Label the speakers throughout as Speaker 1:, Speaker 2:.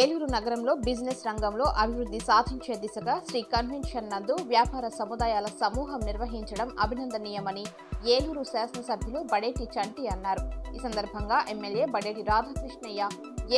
Speaker 1: ఏలూరు నగరంలో బిజినెస్ రంగంలో అభివృద్ధి సాధించే దిశగా శ్రీ కన్వెన్షన్ నందు వ్యాపార సముదాయాల సమూహం నిర్వహించడం అభినందనీయమని ఏలూరు శాసనసభ్యులు బడేటి చంటి అన్నారు. ఈ సందర్భంగా ఎమ్మెల్యే బడేటి రాధాకృష్ణయ్య,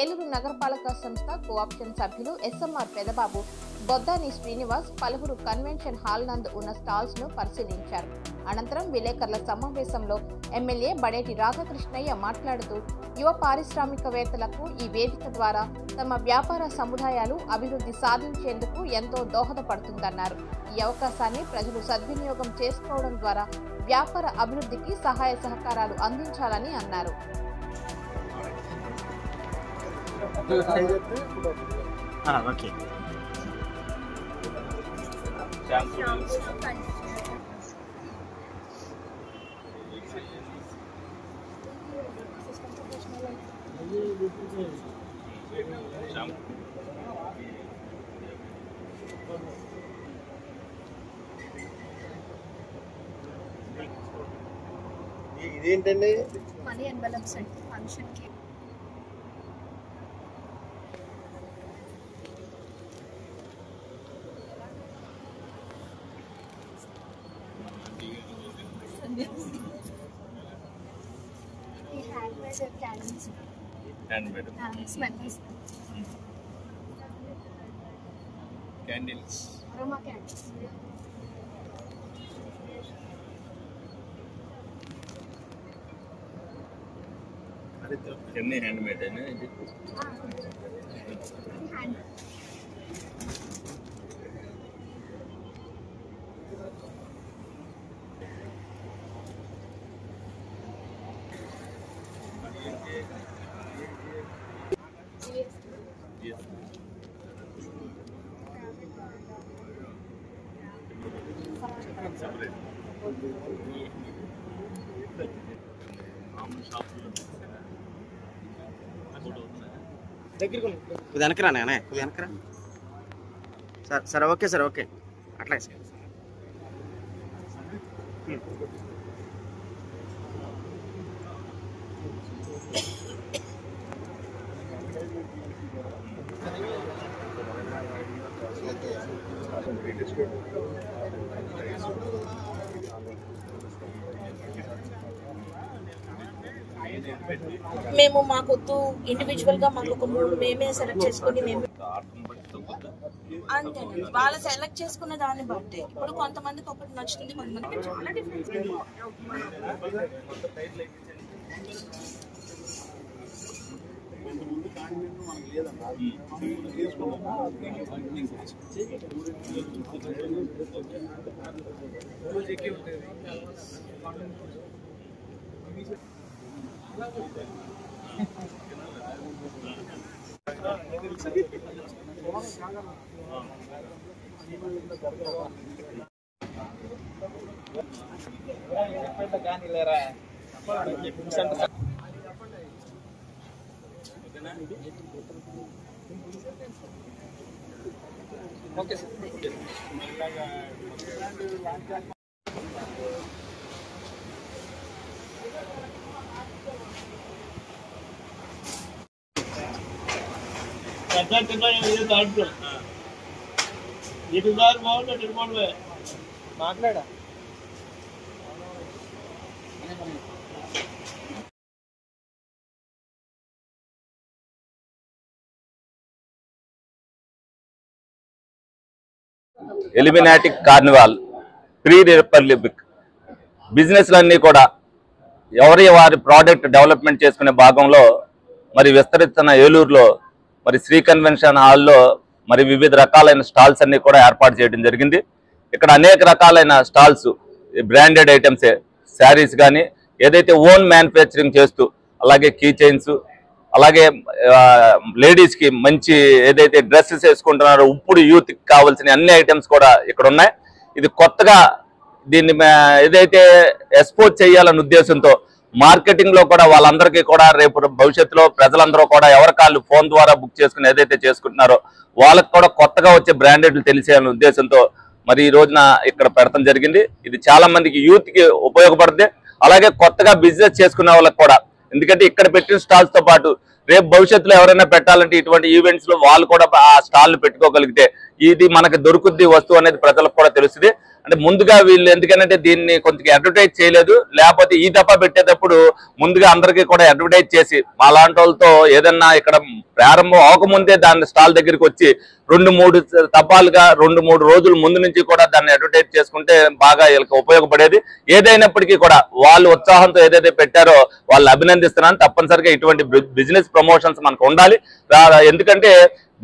Speaker 1: ఏలూరు నగరపాలక సంస్థ కోఆప్షన్ సభ్యులు ఎస్ఎంఆర్ పెదబాబు, బొద్దాని శ్రీనివాస్ పలువురు కన్వెన్షన్ హాల్ నందు ఉన్న స్టాల్స్ ను పరిశీలించారు. అనంతరం విలేకరుల సమావేశంలో ఎమ్మెల్యే బడేటి రాధాకృష్ణయ్య మాట్లాడుతూ యువ పారిశ్రామికవేత్తలకు ఈ వేదిక ద్వారా తమ వ్యాపార సముదాయాలు అభివృద్ధి సాధించేందుకు ఎంతో దోహదపడుతుందన్నారు. ఈ అవకాశాన్ని ప్రజలు సద్వినియోగం చేసుకోవడం ద్వారా వ్యాపార అభివృద్ధికి సహాయ సహకారాలు అందించాలని అన్నారు.
Speaker 2: ఇదేంటండి?
Speaker 3: మనీ ఎన్వెలప్స్ అండి ఫంక్షన్ కి. ఈ handmade candles.
Speaker 2: Handmade
Speaker 3: smell
Speaker 2: candles,
Speaker 3: aroma candles.
Speaker 2: అన్ని హ్యాండ్మేడ్ అయినా ఇది
Speaker 3: హ్యాండ్
Speaker 2: సెపరేట్
Speaker 4: వెనకరా నానే వెనకరా సార్. సరే ఓకే సార్, ఓకే అట్లాగే సార్.
Speaker 5: మేము మాకొద్దు ఇండివిజువల్ గా మాకు ఒక 3 మేమే సెలెక్ట్ చేసుకుని మేము అంతేనండి. వాళ్ళు సెలెక్ట్ చేసుకున్న దాన్ని బట్టి ఇప్పుడు కొంతమందికి ఒకటి నచ్చుతుంది, కొంతమందికి చాలా డిఫరెన్స్.
Speaker 2: Okay sir. మాట్లాడా
Speaker 6: ఎలిమినాటిక్ కార్నివాల్, ప్రీ రిపబ్లిక్ బిజినెస్లన్నీ కూడా వారి ప్రోడక్ట్ డెవలప్మెంట్ చేసుకునే భాగంలో మరి విస్తరిస్తున్న ఏలూరులో మరి శ్రీ కన్వెన్షన్ హాల్లో మరి వివిధ రకాలైన స్టాల్స్ అన్ని కూడా ఏర్పాటు చేయడం జరిగింది. ఇక్కడ అనేక రకాలైన స్టాల్స్, బ్రాండెడ్ ఐటమ్సే, శారీస్ కానీ ఏదైతే ఓన్ మ్యానుఫ్యాక్చరింగ్ చేస్తూ, అలాగే కీ చైన్స్, అలాగే లేడీస్కి మంచి ఏదైతే డ్రెస్సెస్ వేసుకుంటున్నారో ఇప్పుడు యూత్కి కావాల్సిన అన్ని ఐటమ్స్ కూడా ఇక్కడ ఉన్నాయి. ఇది కొత్తగా దీన్ని ఏదైతే ఎక్స్పోజ్ చేయాలనే ఉద్దేశంతో మార్కెటింగ్లో కూడా వాళ్ళందరికీ కూడా రేపు భవిష్యత్తులో ప్రజలందరూ కూడా ఎవరి కాళ్ళు ఫోన్ ద్వారా బుక్ చేసుకుని ఏదైతే చేసుకుంటున్నారో వాళ్ళకి కూడా కొత్తగా వచ్చే బ్రాండెడ్లు తెలిసేయాలనే ఉద్దేశంతో మరి ఈ రోజున ఇక్కడ పెడతాం జరిగింది. ఇది చాలా మందికి యూత్కి ఉపయోగపడుతుంది. అలాగే కొత్తగా బిజినెస్ చేసుకునే వాళ్ళకి కూడా, ఎందుకంటే ఇక్కడ పెట్టిన స్టాల్స్తో పాటు రేపు భవిష్యత్తులో ఎవరైనా పెట్టాలంటే ఇటువంటి ఈవెంట్స్ లో వాళ్ళు కూడా ఆ స్టాల్ పెట్టుకోగలిగితే ఇది మనకి దొరుకుద్ది వస్తువు అనేది ప్రజలకు కూడా తెలుస్తుంది. అంటే ముందుగా వీళ్ళు ఎందుకంటే దీన్ని కొంచెం అడ్వర్టైజ్ చేయలేదు, లేకపోతే ఈ దఫా పెట్టేటప్పుడు ముందుగా అందరికీ కూడా అడ్వర్టైజ్ చేసి అలాంటి వాళ్ళతో ఏదన్నా ఇక్కడ ప్రారంభం అవకముందే దాని స్టాల్ దగ్గరికి వచ్చి 2-3 తపాలుగా 2-3 రోజుల ముందు నుంచి కూడా దాన్ని అడ్వర్టైజ్ చేసుకుంటే బాగా వీళ్ళకి ఉపయోగపడేది. ఏదైనప్పటికీ కూడా వాళ్ళు ఉత్సాహంతో ఏదైతే పెట్టారో వాళ్ళు అభినందిస్తున్నాను. తప్పనిసరిగా ఇటువంటి బిజినెస్ ప్రమోషన్స్ మనకు ఉండాలి. ఎందుకంటే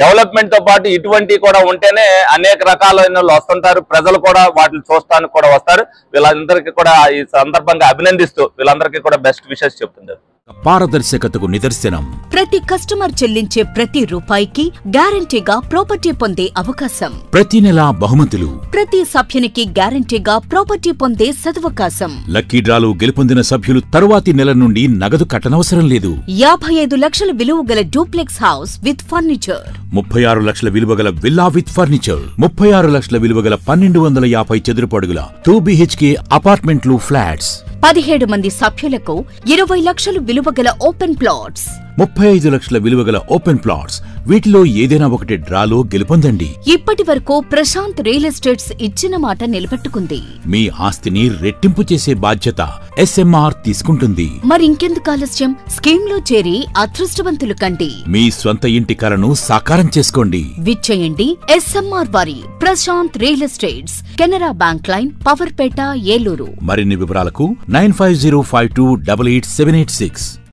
Speaker 6: డెవలప్మెంట్ తో పాటు ఇటువంటి కూడా ఉంటేనే అనేక రకాలైన వాళ్ళు వస్తుంటారు, ప్రజలు కూడా వాటిని చూస్తానికి కూడా వస్తారు. వీళ్ళందరికీ కూడా ఈ సందర్భంగా అభినందిస్తూ వీళ్ళందరికీ కూడా బెస్ట్ విషెస్ చెప్తున్నారు.
Speaker 7: పారదర్శకతకు నిదర్శనం.
Speaker 8: ప్రతి కస్టమర్ చెల్లించే ప్రతి రూపాయికి గ్యారంటీగా ప్రాపర్టీ పొందే అవకాశం.
Speaker 7: ప్రతి నెల బహుమతులు.
Speaker 8: ప్రతి సభ్యునికి గ్యారంటీగా ప్రాపర్టీ పొందే సదవకాశం.
Speaker 7: లక్కీ డ్రాలో గెలుపొందిన సభ్యులు తరువాతి నెల నుండి నగదు కట్టనవసరం లేదు.
Speaker 8: 55 లక్షల విలువ గల డూప్లెక్స్ హౌస్ విత్ ఫర్నిచర్.
Speaker 7: 36 లక్షల విలువ గల విల్లా విత్ ఫర్నిచర్. 36 లక్షల విలువ గల 1250 చదురపు అడుగుల 2 BHK అపార్ట్మెంట్లు ఫ్లాట్స్.
Speaker 8: 17 మంది సభ్యులకు 20 లక్షలు విలువ గల ఓపెన్ ప్లాట్స్.
Speaker 7: 35 లక్షల విలువ గల ఓపెన్ ప్లాట్స్. వీటిలో ఏదైనా ఒకటి డ్రాలో గెలుపొందండి.
Speaker 8: ఇప్పటి వరకు ప్రశాంత్ రియల్ ఎస్టేట్స్ ఇచ్చిన మాట నిలబెట్టుకుంది.
Speaker 7: మీ ఆస్తిని రెట్టింపు చేసే బాధ్యత SMR తీసుకుంటుంది.
Speaker 8: మరింకెందుకు ఆలస్యం? స్కీమ్ లో చేరి అదృష్టవంతులు కండి.
Speaker 7: మీ స్వంత ఇంటి కలను సాకారం చేసుకోండి.
Speaker 8: విచ్చేయండి SMR వారి Prashanth real estates, Canara bank line, Powerpet, Eluru.
Speaker 7: మరిన్ని వివరాలకు 9505288786.